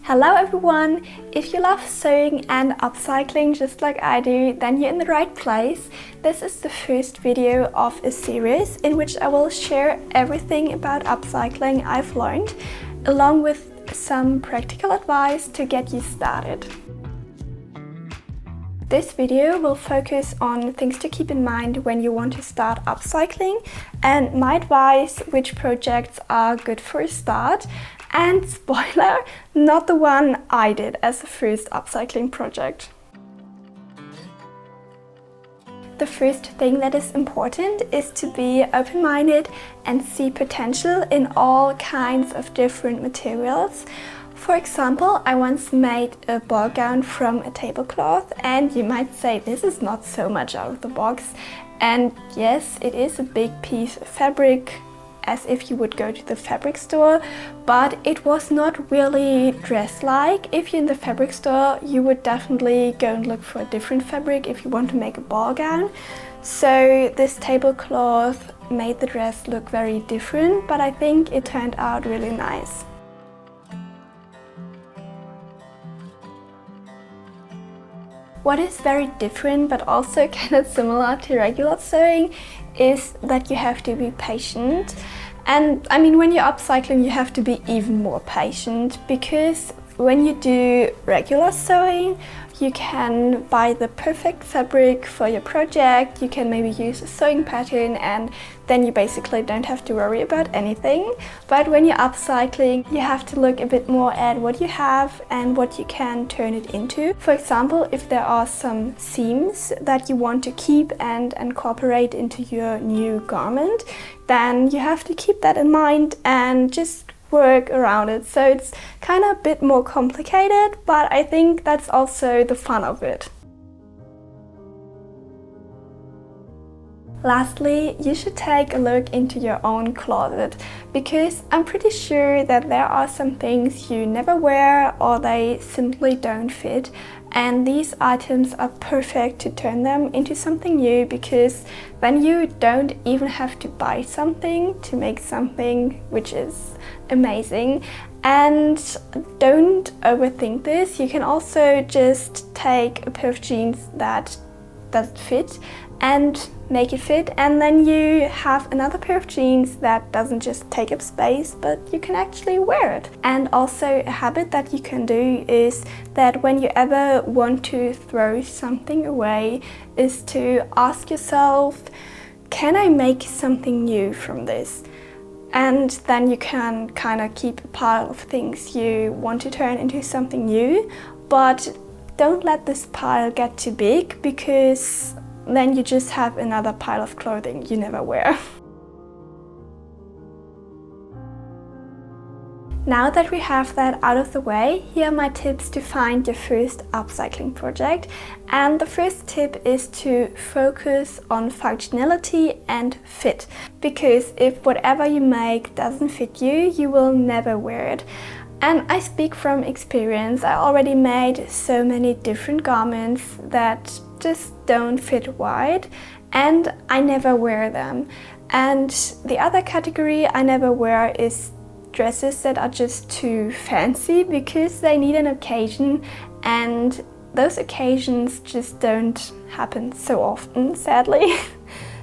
Hello everyone! If you love sewing and upcycling just like I do, then you're in the right place. This is the first video of a series in which I will share everything about upcycling I've learned, along with some practical advice to get you started. This video will focus on things to keep in mind when you want to start upcycling and my advice which projects are good for a start. And spoiler, not the one I did as a first upcycling project. The first thing that is important is to be open-minded and see potential in all kinds of different materials. For example, I once made a ball gown from a tablecloth, and you might say this is not so much out of the box. And yes, it is a big piece of fabric, as if you would go to the fabric store, but it was not really dress-like. If you're in the fabric store, you would definitely go and look for a different fabric if you want to make a ball gown. So this tablecloth made the dress look very different, but I think it turned out really nice. What is very different but also kind of similar to regular sewing is that you have to be patient. And I mean, when you're upcycling, you have to be even more patient, because when you do regular sewing, you can buy the perfect fabric for your project, you can maybe use a sewing pattern, and then you basically don't have to worry about anything. But when you're upcycling, you have to look a bit more at what you have and what you can turn it into. For example, if there are some seams that you want to keep and incorporate into your new garment, then you have to keep that in mind and just work around it. So it's kind of a bit more complicated, but I think that's also the fun of it. Lastly, you should take a look into your own closet, because I'm pretty sure that there are some things you never wear or they simply don't fit, and these items are perfect to turn them into something new, because then you don't even have to buy something to make something, which is amazing. And don't overthink this. You can also just take a pair of jeans that doesn't fit and make it fit, and then you have another pair of jeans that doesn't just take up space, but you can actually wear it. And also a habit that you can do is that when you ever want to throw something away, is to ask yourself, can I make something new from this? And then you can kind of keep a pile of things you want to turn into something new, but don't let this pile get too big, because then you just have another pile of clothing you never wear. Now that we have that out of the way, here are my tips to find your first upcycling project. And the first tip is to focus on functionality and fit, because if whatever you make doesn't fit you, you will never wear it. And I speak from experience. I already made so many different garments that just don't fit wide, and I never wear them. And the other category I never wear is dresses that are just too fancy, because they need an occasion, and those occasions just don't happen so often, sadly.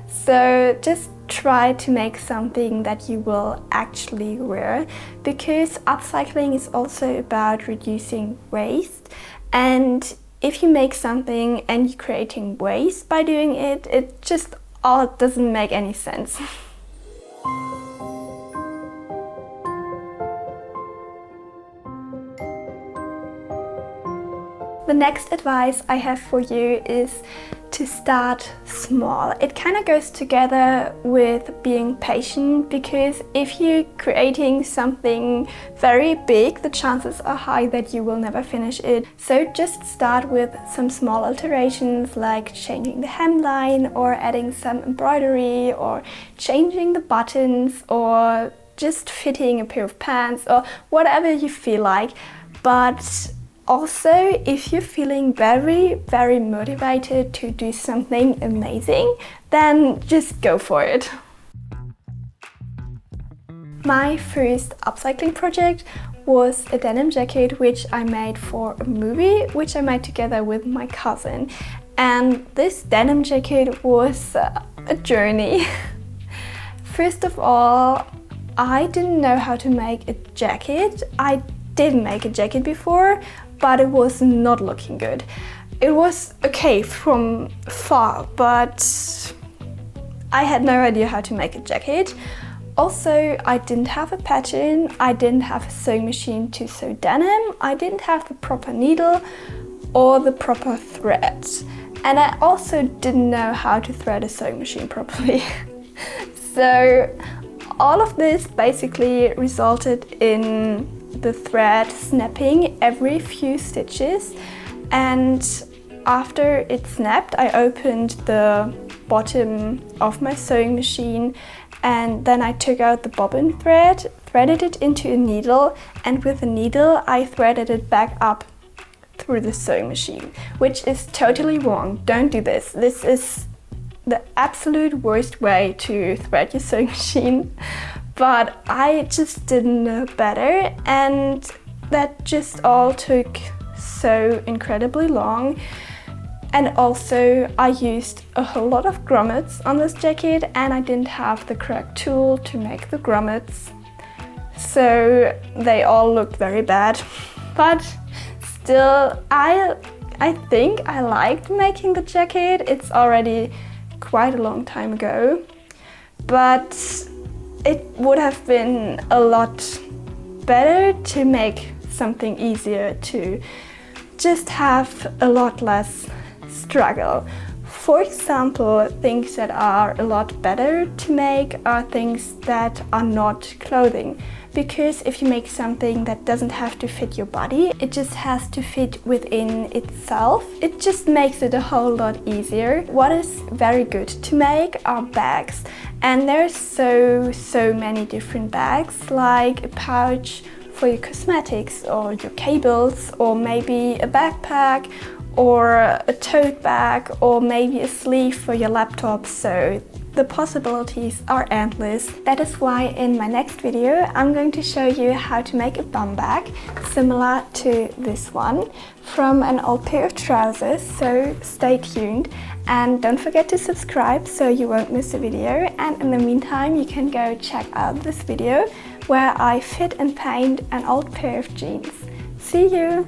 So just try to make something that you will actually wear, because upcycling is also about reducing waste. And if you make something and you're creating waste by doing it, it just all doesn't make any sense. The next advice I have for you is to start small. It kind of goes together with being patient, because if you're creating something very big, the chances are high that you will never finish it. So just start with some small alterations, like changing the hemline or adding some embroidery or changing the buttons or just fitting a pair of pants or whatever you feel like. But also, if you're feeling very, very motivated to do something amazing, then just go for it. My first upcycling project was a denim jacket which I made for a movie, which I made together with my cousin. And this denim jacket was a journey. First of all, I didn't know how to make a jacket. I did make a jacket before, but it was not looking good. It was okay from far, but I had no idea how to make a jacket. Also, I didn't have a pattern, I didn't have a sewing machine to sew denim, I didn't have the proper needle or the proper thread. And I also didn't know how to thread a sewing machine properly. So all of this basically resulted in the thread snapping every few stitches, and after it snapped, I opened the bottom of my sewing machine, and then I took out the bobbin thread, threaded it into a needle, and with the needle I threaded it back up through the sewing machine, which is totally wrong. Don't do this. This is the absolute worst way to thread your sewing machine, but I just didn't know better, and that just all took so incredibly long. And also I used a whole lot of grommets on this jacket, and I didn't have the correct tool to make the grommets. So they all looked very bad. But still, I think I liked making the jacket. It's already quite a long time ago. But it would have been a lot better to make something easier, to just have a lot less struggle. For example, things that are a lot better to make are things that are not clothing. Because if you make something that doesn't have to fit your body, it just has to fit within itself, it just makes it a whole lot easier. What is very good to make are bags. And there's so many different bags, like a pouch for your cosmetics or your cables, or maybe a backpack, or a tote bag, or maybe a sleeve for your laptop. So the possibilities are endless. That is why in my next video I'm going to show you how to make a bum bag similar to this one from an old pair of trousers, so stay tuned and don't forget to subscribe so you won't miss a video. And in the meantime, you can go check out this video where I fit and paint an old pair of jeans. See you!